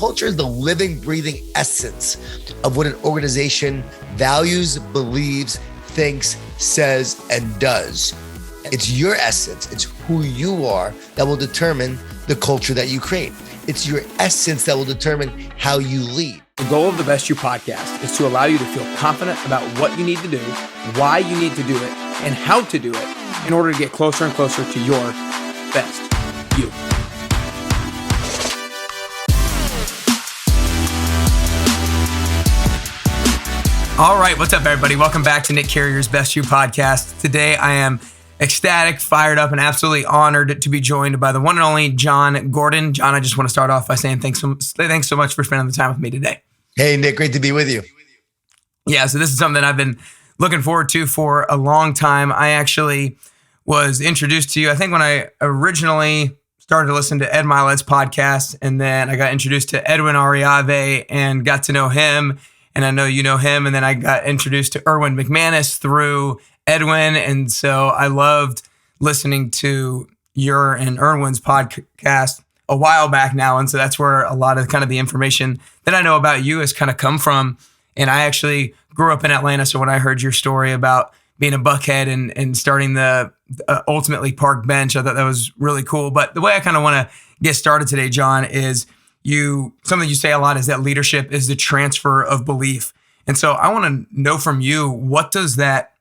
culture is the living, breathing essence of what an organization values, believes, thinks, says, and does. It's your essence. It's who you are that will determine the culture that you create. It's your essence that will determine how you lead. The goal of the Best You podcast is to allow you to feel confident about what you need to do, why you need to do it, and how to do it in order to get closer and closer to your best you. All right, what's up, everybody? Welcome back to Nick Carrier's Best You podcast. Today, I am ecstatic, fired up, and absolutely honored to be joined by the one and only Jon Gordon. Jon, I just want to start off by saying thanks so much for spending the time with me today. Hey, Nick, great to be with you. Yeah, so this is something I've been looking forward to for a long time. I actually was introduced to you, I think, when I originally started to listen to Ed Milet's podcast, and then I got introduced to Edwin Arriave and got to know him, and I know you know him, and then I got introduced to Erwin McManus through Edwin, and so I loved listening to your and Erwin's podcast a while back now, and so that's where a lot of kind of the information that I know about you has kind of come from. And I actually grew up in Atlanta, so when I heard your story about being a Buckhead and starting the ultimately Park Bench, I thought that was really cool. But the way I kind of want to get started today, Jon, is something you say a lot is that leadership is the transfer of belief. And so I want to know from you, what does that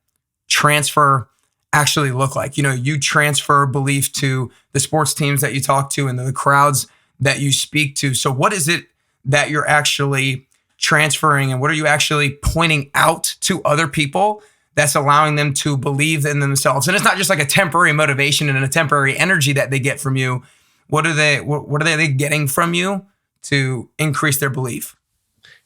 transfer actually look like? You know, you transfer belief to the sports teams that you talk to and the crowds that you speak to. So what is it that you're actually transferring, and what are you actually pointing out to other people that's allowing them to believe in themselves? And it's not just like a temporary motivation and a temporary energy that they get from you. What are they getting from you to increase their belief?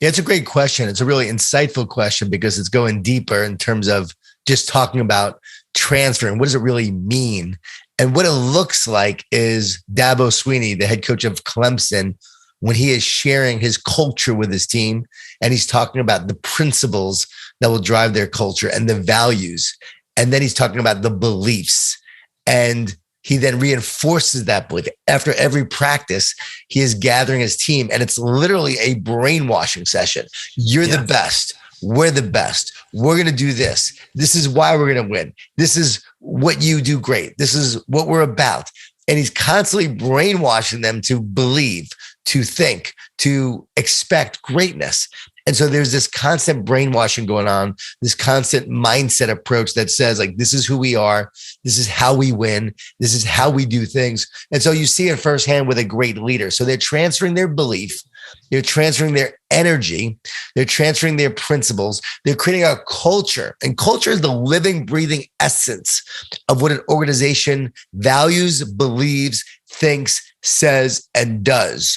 Yeah, it's a great question. It's a really insightful question because it's going deeper in terms of just talking about transferring. What does it really mean? And what it looks like is Dabo Swinney, the head coach of Clemson, when he is sharing his culture with his team, and he's talking about the principles that will drive their culture and the values. And then he's talking about the beliefs. And he then reinforces that belief. After every practice, he is gathering his team, and it's literally a brainwashing session. You're the best. We're the best. We're going to do this. This is why we're going to win. This is what you do great. This is what we're about. And he's constantly brainwashing them to believe, to think, to expect greatness. And so there's this constant brainwashing going on, this constant mindset approach that says, like, this is who we are. This is how we win. This is how we do things. And so you see it firsthand with a great leader. So they're transferring their belief. They're transferring their energy. They're transferring their principles. They're creating a culture. And culture is the living, breathing essence of what an organization values, believes, thinks, says, and does.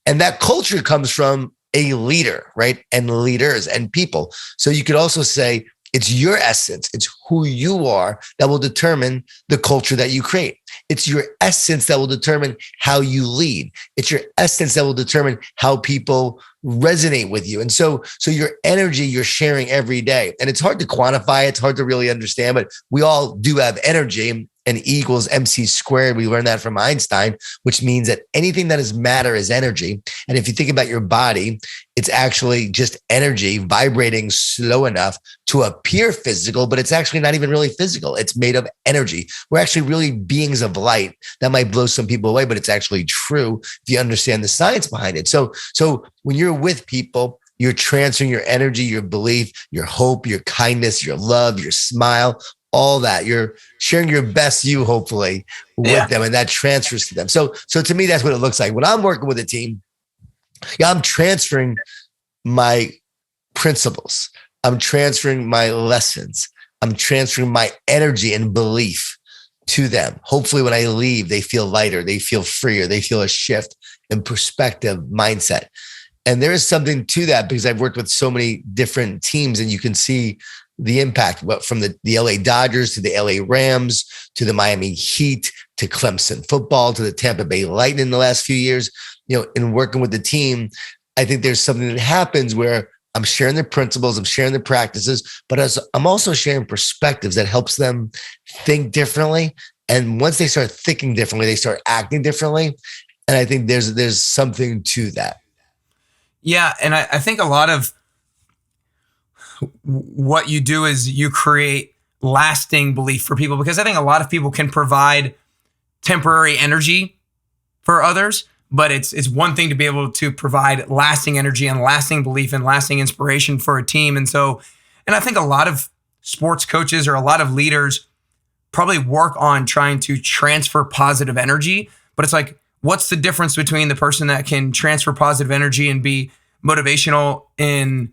And that culture comes from a leader, right? And leaders and people. So you could also say it's your essence. It's who you are that will determine the culture that you create. It's your essence that will determine how you lead. It's your essence that will determine how people resonate with you. And so your energy you're sharing every day. And it's hard to quantify. It's hard to really understand, but we all do have energy. And E equals MC squared. We learned that from Einstein, which means that anything that is matter is energy. And if you think about your body, it's actually just energy vibrating slow enough to appear physical, but it's actually not even really physical. It's made of energy. We're actually really beings of light. That might blow some people away, but it's actually true if you understand the science behind it. So when you're with people, you're transferring your energy, your belief, your hope, your kindness, your love, your smile, all that. You're sharing your best you, hopefully, with them, and that transfers to them. So to me, that's what it looks like. When I'm working with a team, I'm transferring my principles. I'm transferring my lessons. I'm transferring my energy and belief to them. Hopefully, when I leave, they feel lighter, they feel freer, they feel a shift in perspective, mindset. And there is something to that because I've worked with so many different teams, and you can see the impact from the LA Dodgers to the LA Rams to the Miami Heat to Clemson football to the Tampa Bay Lightning in the last few years. You know, in working with the team, I think there's something that happens where I'm sharing the principles, I'm sharing the practices, but I'm also sharing perspectives that helps them think differently. And once they start thinking differently, they start acting differently. And I think there's something to that. Yeah. And I think a lot of what you do is you create lasting belief for people, because I think a lot of people can provide temporary energy for others, but it's one thing to be able to provide lasting energy and lasting belief and lasting inspiration for a team. And I think a lot of sports coaches or a lot of leaders probably work on trying to transfer positive energy, but it's like, what's the difference between the person that can transfer positive energy and be motivational in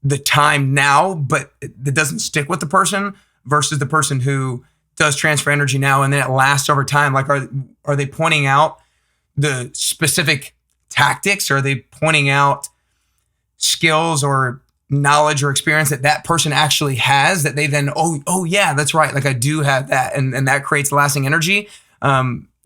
the time now, but it doesn't stick with the person, versus the person who does transfer energy now and then it lasts over time? Like, are they pointing out the specific tactics? Or are they pointing out skills or knowledge or experience that person actually has that they then, oh yeah, that's right, like I do have that, and that creates lasting energy?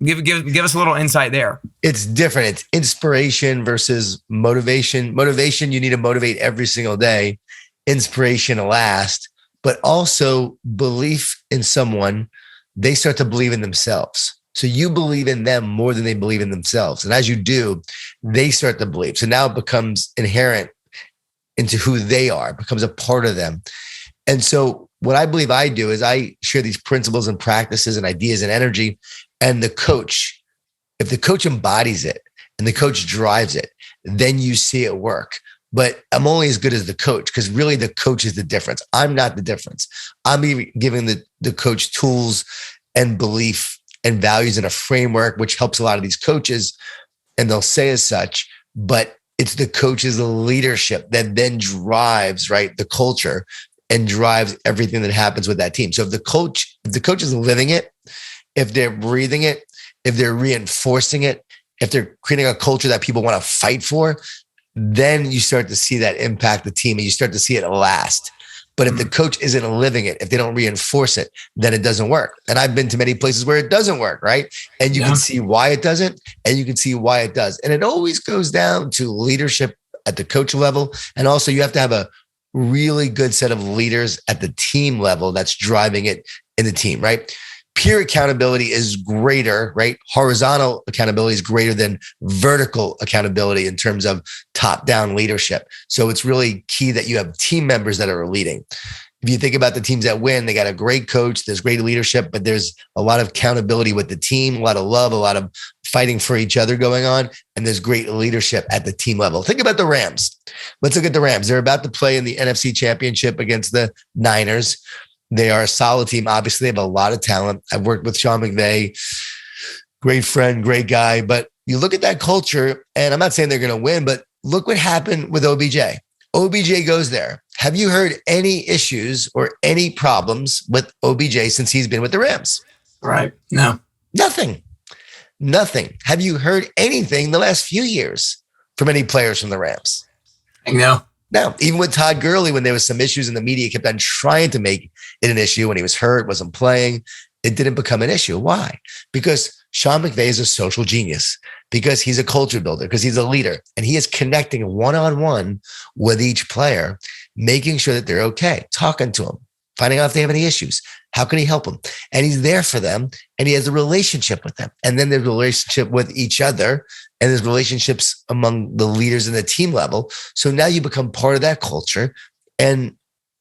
Give us a little insight there. It's different. It's inspiration versus motivation. Motivation, you need to motivate every single day. Inspiration to last, but also belief in someone. They start to believe in themselves. So you believe in them more than they believe in themselves. And as you do, they start to believe. So now it becomes inherent into who they are, becomes a part of them. And so what I believe I do is I share these principles and practices and ideas and energy. And the coach, if the coach embodies it and the coach drives it, then you see it work. But I'm only as good as the coach, because really the coach is the difference. I'm not the difference. I'm giving the coach tools and belief and values and a framework, which helps a lot of these coaches, and they'll say as such, but it's the coach's leadership that then drives, right, the culture and drives everything that happens with that team. So if the coach is living it, if they're breathing it, if they're reinforcing it, if they're creating a culture that people want to fight for, then you start to see that impact the team and you start to see it last. But if the coach isn't living it, if they don't reinforce it, then it doesn't work. And I've been to many places where it doesn't work, right? And you can see why it doesn't, and you can see why it does. And it always goes down to leadership at the coach level. And also you have to have a really good set of leaders at the team level that's driving it in the team, right? Peer accountability is greater, right? Horizontal accountability is greater than vertical accountability in terms of top-down leadership. So it's really key that you have team members that are leading. If you think about the teams that win, they got a great coach, there's great leadership, but there's a lot of accountability with the team, a lot of love, a lot of fighting for each other going on, and there's great leadership at the team level. Think about the Rams. Let's look at the Rams. They're about to play in the NFC Championship against the Niners. They are a solid team. Obviously, they have a lot of talent. I've worked with Sean McVay, great friend, great guy. But you look at that culture, and I'm not saying they're going to win, but look what happened with OBJ. OBJ goes there. Have you heard any issues or any problems with OBJ since he's been with the Rams? Right. No. Nothing. Have you heard anything the last few years from any players from the Rams? No. No, even with Todd Gurley, when there was some issues and the media kept on trying to make it an issue when he was hurt, wasn't playing, it didn't become an issue. Why? Because Sean McVay is a social genius, because he's a culture builder, because he's a leader, and he is connecting one-on-one with each player, making sure that they're okay, talking to them, finding out if they have any issues. How can he help them? And he's there for them, and he has a relationship with them. And then there's a relationship with each other, and there's relationships among the leaders in the team level. So now you become part of that culture, and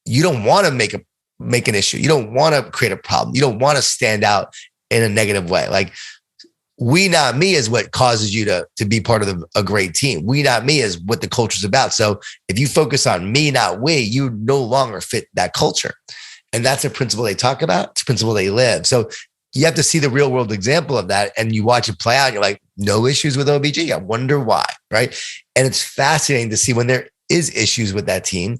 you don't want to make an issue. You don't want to create a problem. You don't want to stand out in a negative way. Like, we not me is what causes you to be part of a great team. We not me is what the culture is about. So if you focus on me, not we, you no longer fit that culture. And that's a principle they talk about. It's a principle they live. So you have to see the real world example of that, and you watch it play out. And you're like, no issues with OBG. I wonder why, right? And it's fascinating to see when there is issues with that team,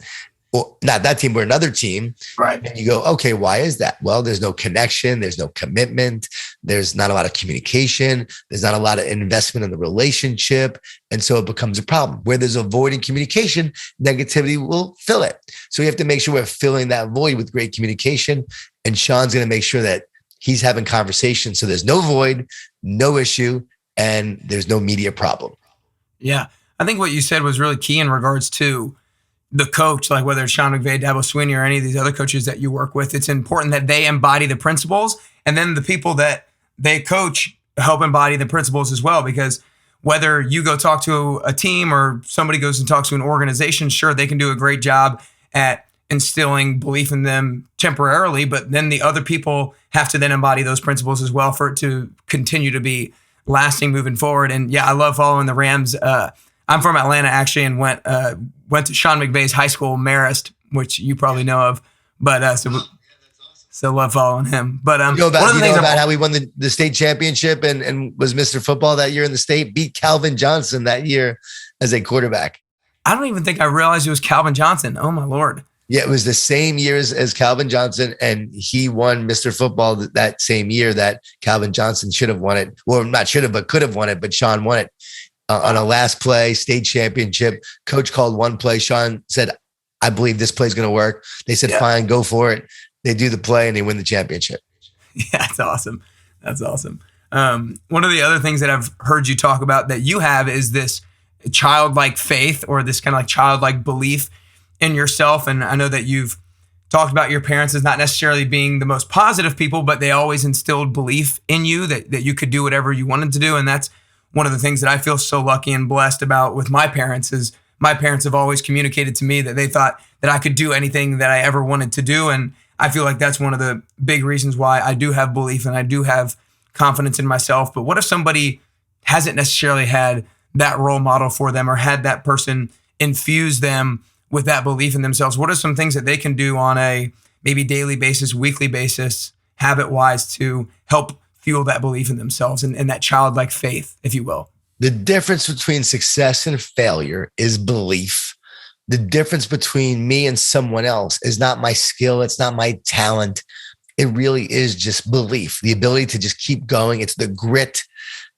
or not that team, but another team. Right. And you go, okay, why is that? Well, there's no connection. There's no commitment. There's not a lot of communication. There's not a lot of investment in the relationship. And so it becomes a problem. Where there's a void in communication, negativity will fill it. So we have to make sure we're filling that void with great communication. And Sean's going to make sure that he's having conversations. So there's no void, no issue, and there's no media problem. Yeah. I think what you said was really key in regards to the coach, like whether it's Sean McVay, Dabo, Swinney, or any of these other coaches that you work with. It's important that they embody the principles, and then the people that they coach help embody the principles as well. Because whether you go talk to a team or somebody goes and talks to an organization, sure, they can do a great job at instilling belief in them temporarily, but then the other people have to then embody those principles as well for it to continue to be lasting moving forward. And yeah, I love following the Rams. I'm from Atlanta actually, and went to Sean McVay's high school, Marist, which you probably know of. But so love following him. But you know about how we won the state championship and was Mr. Football that year in the state, beat Calvin Johnson that year as a quarterback. I don't even think I realized it was Calvin Johnson. Oh my Lord. Yeah, it was the same year as Calvin Johnson, and he won Mr. Football that same year that Calvin Johnson should have won it. Well, not should have, but could have won it, but Sean won it on a last play, state championship. Coach called one play. Sean said, I believe this play is going to work. They said, fine, go for it. They do the play, and they win the championship. Yeah, that's awesome. That's awesome. One of the other things that I've heard you talk about that you have is this childlike faith, or this kind of like childlike belief in yourself. And I know that you've talked about your parents as not necessarily being the most positive people, but they always instilled belief in you that you could do whatever you wanted to do. And that's one of the things that I feel so lucky and blessed about with my parents is my parents have always communicated to me that they thought that I could do anything that I ever wanted to do. And I feel like that's one of the big reasons why I do have belief and I do have confidence in myself. But what if somebody hasn't necessarily had that role model for them or had that person infuse them with that belief in themselves? What are some things that they can do on a maybe daily basis, weekly basis, habit-wise to help fuel that belief in themselves and that childlike faith, if you will? The difference between success and failure is belief. The difference between me and someone else is not my skill. It's not my talent. It really is just belief, the ability to just keep going. It's the grit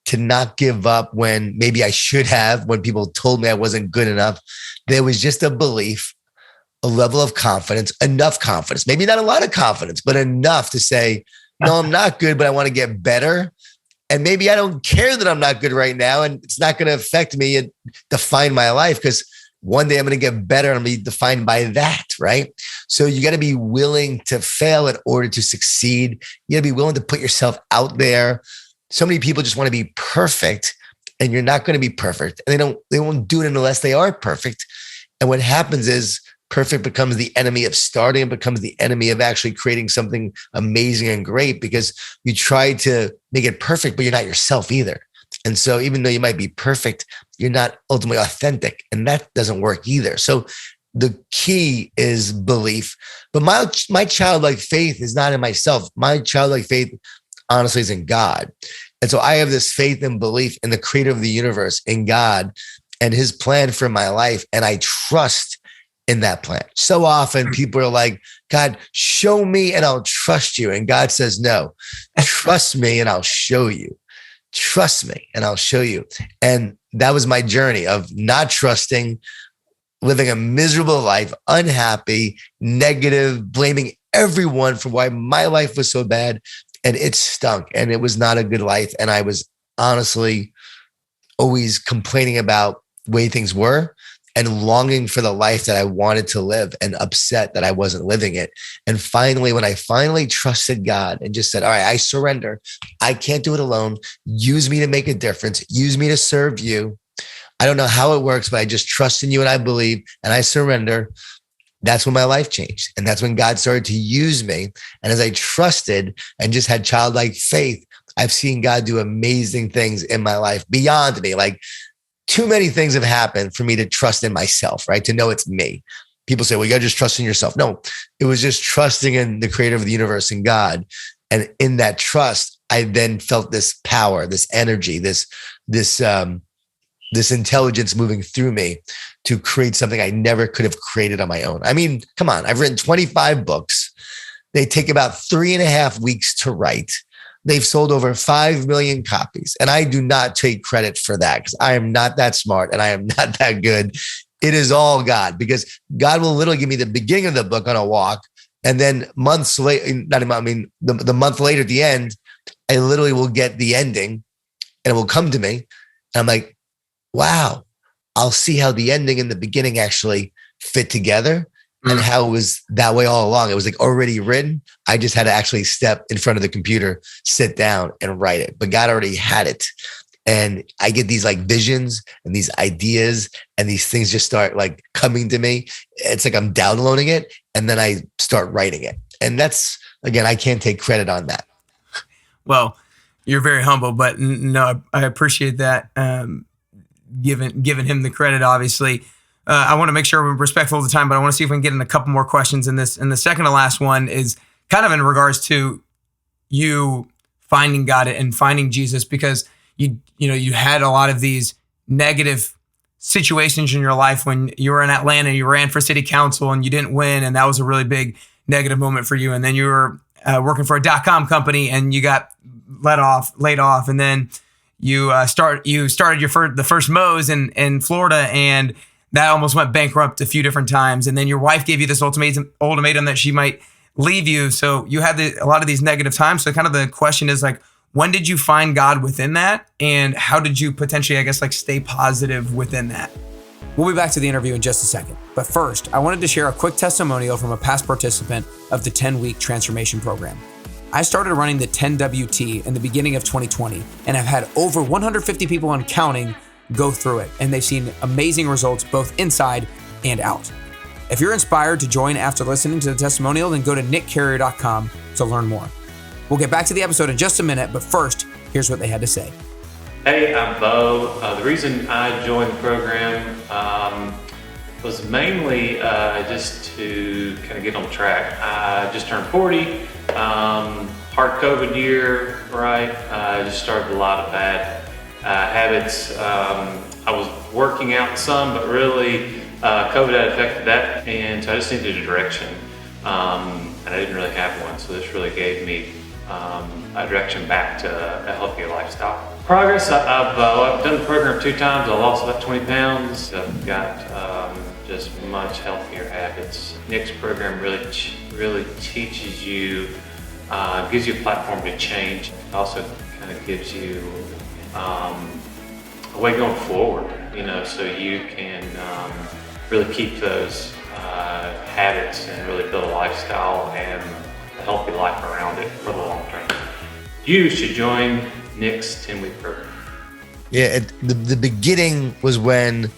to not give up when maybe I should have, when people told me I wasn't good enough. There was just a belief, a level of confidence, enough confidence, maybe not a lot of confidence, but enough to say, no, I'm not good, but I want to get better. And maybe I don't care that I'm not good right now. And it's not going to affect me and define my life because one day I'm going to get better and I'm going to be defined by that, right? So you got to be willing to fail in order to succeed. You got to be willing to put yourself out there. So many people just want to be perfect, and you're not going to be perfect. And they won't do it unless they are perfect. And what happens is perfect becomes the enemy of starting, and becomes the enemy of actually creating something amazing and great, because you try to make it perfect, but you're not yourself either. And so even though you might be perfect, you're not ultimately authentic, and that doesn't work either. So the key is belief. But my childlike faith is not in myself. My childlike faith, honestly, is in God. And so I have this faith and belief in the creator of the universe, in God and his plan for my life. And I trust in that plan. So often people are like, God, show me and I'll trust you. And God says, no, trust me and I'll show you. Trust me and I'll show you. And that was my journey of not trusting, living a miserable life, unhappy, negative, blaming everyone for why my life was so bad. And it stunk, and it was not a good life. And I was honestly always complaining about the way things were and longing for the life that I wanted to live, and upset that I wasn't living it. And finally, when I finally trusted God and just said, all right, I surrender. I can't do it alone. Use me to make a difference. Use me to serve you. I don't know how it works, but I just trust in you and I believe and I surrender. That's when my life changed. And that's when God started to use me. And as I trusted and just had childlike faith, I've seen God do amazing things in my life beyond me. Like, too many things have happened for me to trust in myself, right? To know it's me. People say, well, you got to just trust in yourself. No, it was just trusting in the creator of the universe and God. And in that trust, I then felt this power, this energy, this intelligence moving through me to create something I never could have created on my own. I mean, come on, I've written 25 books. They take about 3.5 weeks to write. They've sold over 5 million copies. And I do not take credit for that because I am not that smart and I am not that good. It is all God, because God will literally give me the beginning of the book on a walk. And then months later, the month later at the end, I literally will get the ending and it will come to me. And I'm like, wow, I'll see how the ending and the beginning actually fit together and how it was that way all along. It was like already written. I just had to actually step in front of the computer, sit down and write it. But God already had it. And I get these like visions and these ideas and these things just start like coming to me. It's like I'm downloading it and then I start writing it. And that's, again, I can't take credit on that. Well, you're very humble, but no, I appreciate that. Giving him the credit, obviously. I want to make sure we're respectful of the time, but I want to see if we can get in a couple more questions in this. And the second to last one is kind of in regards to you finding God and finding Jesus, because you had a lot of these negative situations in your life when you were in Atlanta, you ran for city council and you didn't win. And that was a really big negative moment for you. And then you were working for a .com company and you got laid off. And then you started the first Moe's in Florida, and that almost went bankrupt a few different times. And then your wife gave you this ultimatum that she might leave you. So you had a lot of these negative times. So kind of the question is like, when did you find God within that? And how did you potentially, I guess, like stay positive within that? We'll be back to the interview in just a second. But first, I wanted to share a quick testimonial from a past participant of the 10-week transformation program. I started running the 10WT in the beginning of 2020, and I've had over 150 people and counting go through it, and they've seen amazing results both inside and out. If you're inspired to join after listening to the testimonial, then go to nickcarrier.com to learn more. We'll get back to the episode in just a minute, but first, here's what they had to say. Hey, I'm Bo. The reason I joined the program was mainly just to kind of get on track. I just turned 40, hard COVID year, right? I just started a lot of bad habits. I was working out some, but really COVID had affected that, and so I just needed a direction. And I didn't really have one, so this really gave me a direction back to a healthier lifestyle. Progress, I've done the program 2 times. I lost about 20 pounds. I've got just much healthier habits. Nick's program really teaches you, gives you a platform to change. It also kind of gives you a way going forward, so you can really keep those habits and really build a lifestyle and a healthy life around it for the long term. You should join Nick's 10-week program. Yeah, the beginning was when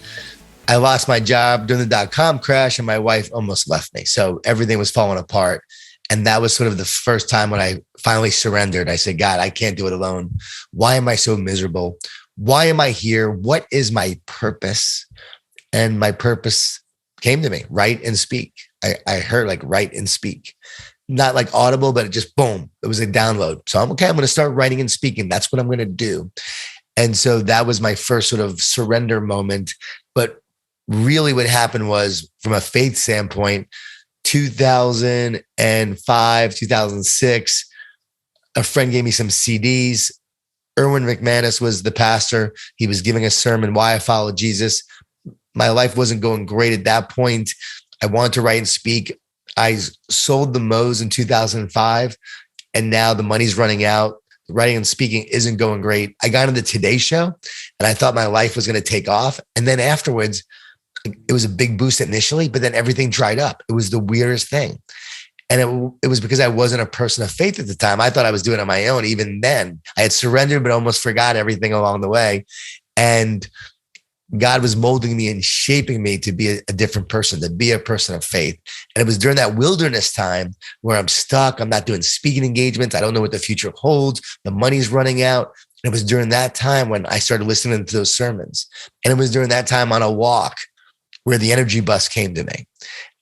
I lost my job during the .com crash and my wife almost left me. So everything was falling apart. And that was sort of the first time when I finally surrendered. I said, God, I can't do it alone. Why am I so miserable? Why am I here? What is my purpose? And my purpose came to me, write and speak. I heard like write and speak. Not like audible, but it just boom, it was a download. So I'm going to start writing and speaking. That's what I'm going to do. And so that was my first sort of surrender moment. But really what happened was, from a faith standpoint, 2005, 2006, a friend gave me some CDs. Erwin McManus was the pastor. He was giving a sermon, Why I Follow Jesus. My life wasn't going great at that point. I wanted to write and speak. I sold the Moe's in 2005, and now the money's running out. The writing and speaking isn't going great. I got on the Today Show, and I thought my life was going to take off. And then afterwards, it was a big boost initially, but then everything dried up. It was the weirdest thing. And it was because I wasn't a person of faith at the time. I thought I was doing it on my own. Even then, I had surrendered, but almost forgot everything along the way. And God was molding me and shaping me to be a different person, to be a person of faith. And it was during that wilderness time where I'm stuck. I'm not doing speaking engagements. I don't know what the future holds. The money's running out. And it was during that time when I started listening to those sermons. And it was during that time on a walk where the energy bus came to me.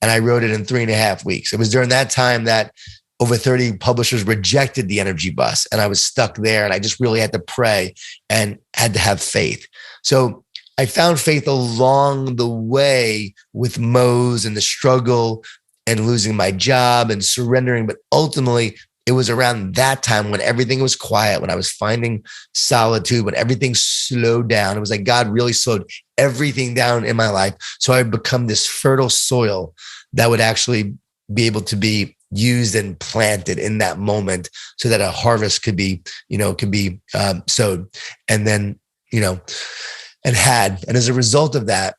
And I wrote it in 3.5 weeks. It was during that time that over 30 publishers rejected the energy bus. And I was stuck there. And I just really had to pray and had to have faith. So I found faith along the way with Moe's and the struggle and losing my job and surrendering. But ultimately, it was around that time when everything was quiet, when I was finding solitude, when everything slowed down. It was like God really slowed everything down in my life. So I'd become this fertile soil that would actually be able to be used and planted in that moment so that a harvest could be sowed. And then, and as a result of that,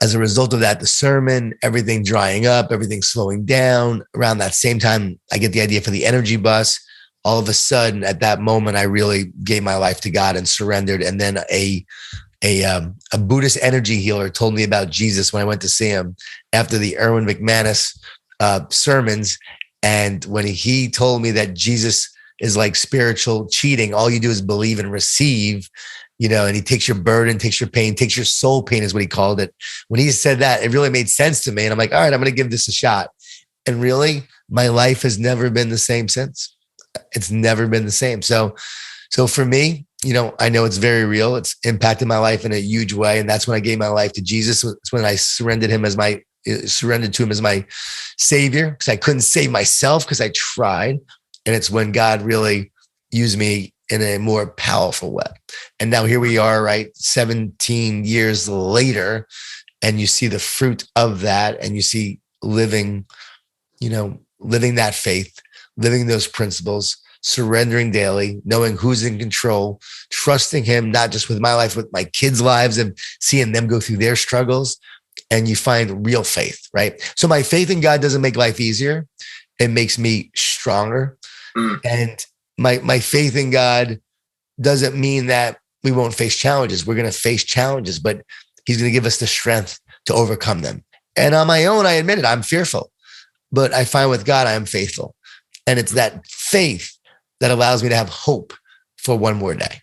the sermon, everything drying up, everything slowing down. Around that same time, I get the idea for the energy bus. all of a sudden at that moment, I really gave my life to God and surrendered. And then a Buddhist energy healer told me about Jesus when I went to see him after the Erwin McManus sermons. And when he told me that Jesus is like spiritual cheating, all you do is believe and receive, and he takes your burden, takes your pain, takes your soul pain is what he called it. When he said that, it really made sense to me. And I'm like, all right, I'm going to give this a shot. And really, my life has never been the same since. It's never been the same. So for me, I know it's very real. It's impacted my life in a huge way. And that's when I gave my life to Jesus. It's when I surrendered to him as my savior, because I couldn't save myself because I tried. And it's when God really used me in a more powerful way. And now here we are, right? 17 years later, and you see the fruit of that, and you see living that faith, living those principles, surrendering daily, knowing who's in control, trusting him, not just with my life, with my kids' lives, and seeing them go through their struggles. And you find real faith, right? So my faith in God doesn't make life easier. It makes me stronger. And my faith in God doesn't mean that we won't face challenges. We're going to face challenges, but he's going to give us the strength to overcome them. And on my own, I admit it, I'm fearful. But I find with God, I am faithful. And it's that faith that allows me to have hope for one more day.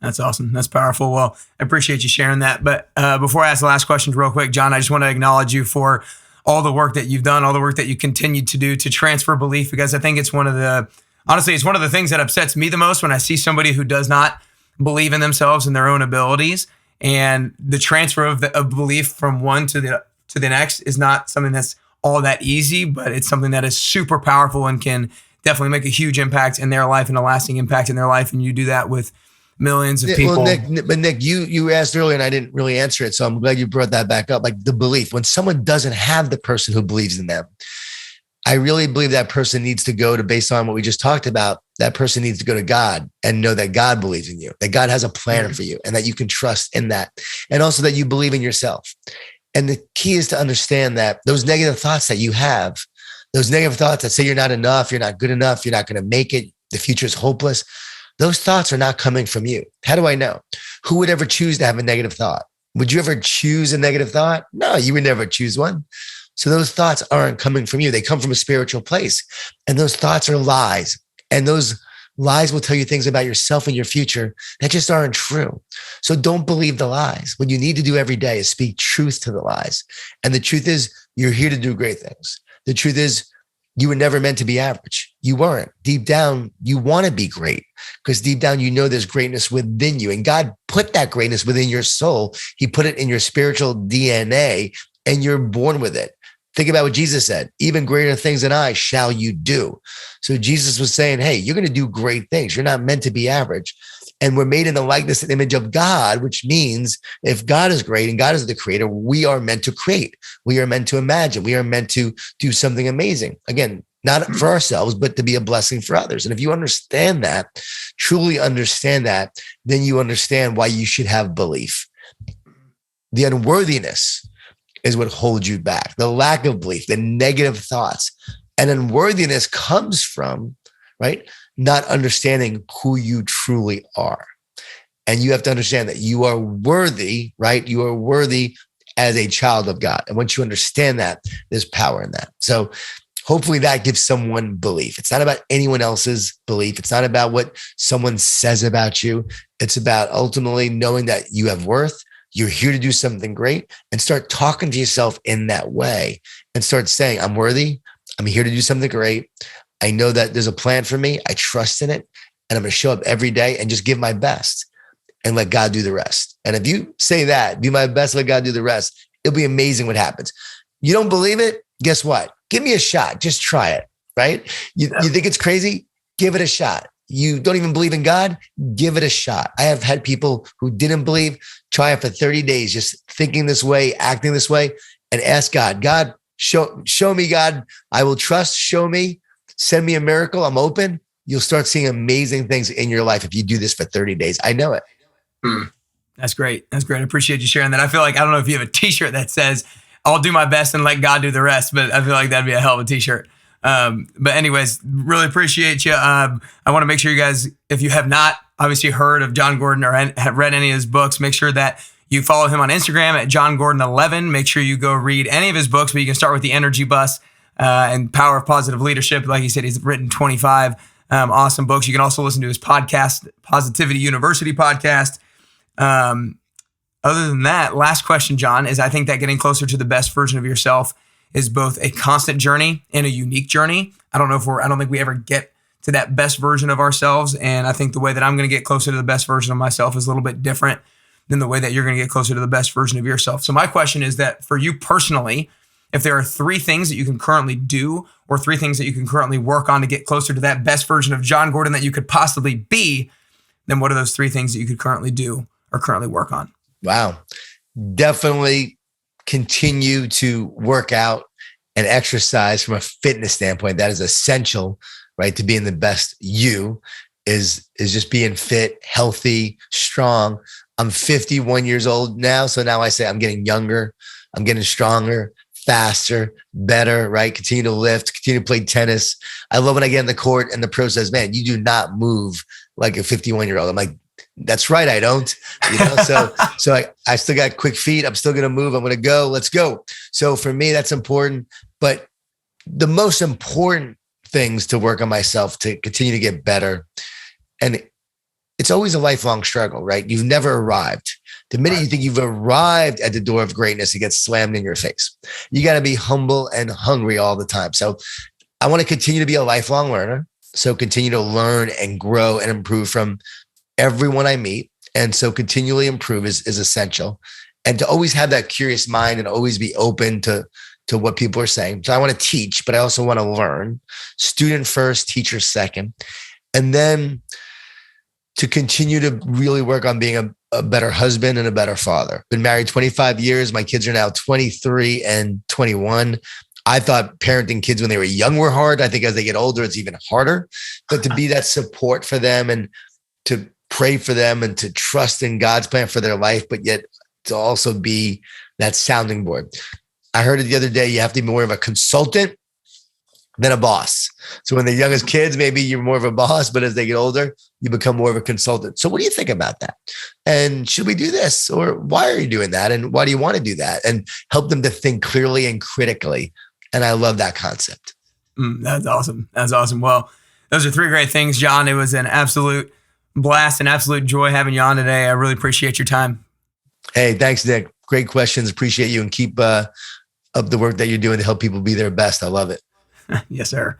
That's awesome. That's powerful. Well, I appreciate you sharing that. But before I ask the last question real quick, Jon, I just want to acknowledge you for all the work that you've done, all the work that you continue to do to transfer belief, because I think it's one of the things that upsets me the most when I see somebody who does not believe in themselves and their own abilities. And the transfer of belief from one to the next is not something that's all that easy, but it's something that is super powerful and can definitely make a huge impact in their life and a lasting impact in their life. And you do that with millions of people. Well, Nick, you asked earlier and I didn't really answer it. So I'm glad you brought that back up. Like the belief, when someone doesn't have the person who believes in them, I really believe that person needs to go to, based on what we just talked about, that person needs to go to God and know that God believes in you, that God has a plan for you and that you can trust in that. And also that you believe in yourself. And the key is to understand that those negative thoughts that you have, those negative thoughts that say you're not enough, you're not good enough, you're not going to make it, the future is hopeless. Those thoughts are not coming from you. How do I know? Who would ever choose to have a negative thought? Would you ever choose a negative thought? No, you would never choose one. So those thoughts aren't coming from you. They come from a spiritual place. And those thoughts are lies. And those lies will tell you things about yourself and your future that just aren't true. So don't believe the lies. What you need to do every day is speak truth to the lies. And the truth is, you're here to do great things. The truth is, you were never meant to be average. You weren't. Deep down, you want to be great because deep down, you know there's greatness within you. And God put that greatness within your soul. He put it in your spiritual DNA and you're born with it. Think about what Jesus said, even greater things than I shall you do. So Jesus was saying, hey, you're going to do great things. You're not meant to be average. And we're made in the likeness and image of God, which means if God is great and God is the creator, we are meant to create. We are meant to imagine. We are meant to do something amazing. Again, not for ourselves, but to be a blessing for others. And if you understand that, truly understand that, then you understand why you should have belief. The unworthiness is what holds you back. The lack of belief, the negative thoughts, and unworthiness comes from, right, not understanding who you truly are. And you have to understand that you are worthy, right? You are worthy as a child of God. And once you understand that, there's power in that. So hopefully that gives someone belief. It's not about anyone else's belief. It's not about what someone says about you. It's about ultimately knowing that you have worth. You're here to do something great, and start talking to yourself in that way and start saying, I'm worthy. I'm here to do something great. I know that there's a plan for me. I trust in it, and I'm going to show up every day and just give my best and let God do the rest. And if you say that, do my best, let God do the rest, it'll be amazing what happens. You don't believe it? Guess what? Give me a shot. Just try it, right? You think it's crazy? Give it a shot. You don't even believe in God? Give it a shot. I have had people who didn't believe try it for 30 days, just thinking this way, acting this way, and ask God, God, show me, God. I will trust. Show me. Send me a miracle. I'm open. You'll start seeing amazing things in your life if you do this for 30 days. I know it. That's great. That's great. I appreciate you sharing that. I feel like, I don't know if you have a t-shirt that says, I'll do my best and let God do the rest, but I feel like that'd be a hell of a t-shirt. But anyways, really appreciate you. I want to make sure you guys, if you have not obviously heard of Jon Gordon or have read any of his books, make sure that you follow him on Instagram at Jon Gordon 11. Make sure you go read any of his books, but you can start with The Energy Bus and Power of Positive Leadership. Like he said, he's written 25 awesome books. You can also listen to his podcast, Positivity University podcast. Other than that, last question, Jon, is I think that getting closer to the best version of yourself is both a constant journey and a unique journey. I don't think we ever get to that best version of ourselves. And I think the way that I'm going to get closer to the best version of myself is a little bit different than the way that you're going to get closer to the best version of yourself. So my question is that for you personally, if there are 3 things that you can currently do or 3 things that you can currently work on to get closer to that best version of Jon Gordon that you could possibly be, then what are those 3 things that you could currently do or currently work on? Wow. Definitely continue to work out and exercise from a fitness standpoint. That is essential, right? To being the best you is just being fit, healthy, strong. I'm 51 years old now. So now I say I'm getting younger. I'm getting stronger, faster, better, right? Continue to lift, continue to play tennis. I love when I get in the court and the pro says, man, you do not move like a 51-year-old. I'm like, that's right. I don't, so I still got quick feet. I'm still going to move. I'm going to go. Let's go. So for me, that's important. But the most important things to work on myself to continue to get better. And it's always a lifelong struggle, right? You've never arrived. The minute you think you've arrived at the door of greatness, it gets slammed in your face. You got to be humble and hungry all the time. So I want to continue to be a lifelong learner. So continue to learn and grow and improve from everyone I meet. And so continually improve is essential. And to always have that curious mind and always be open to what people are saying. So I want to teach, but I also want to learn. Student first, teacher second. And then to continue to really work on being a better husband and a better father. Been married 25 years. My kids are now 23 and 21. I thought parenting kids when they were young were hard. I think as they get older, it's even harder. But to be that support for them and to pray for them and to trust in God's plan for their life, but yet to also be that sounding board. I heard it the other day, you have to be more of a consultant than a boss. So when they're young as kids, maybe you're more of a boss, but as they get older, you become more of a consultant. So what do you think about that? And should we do this? Or why are you doing that? And why do you want to do that? And help them to think clearly and critically. And I love that concept. That's awesome. That's awesome. Well, those are 3 great things, Jon. It was an absolute blast and absolute joy having you on today. I really appreciate your time. Hey, thanks, Nick. Great questions. Appreciate you and keep up the work that you're doing to help people be their best. I love it. Yes, sir.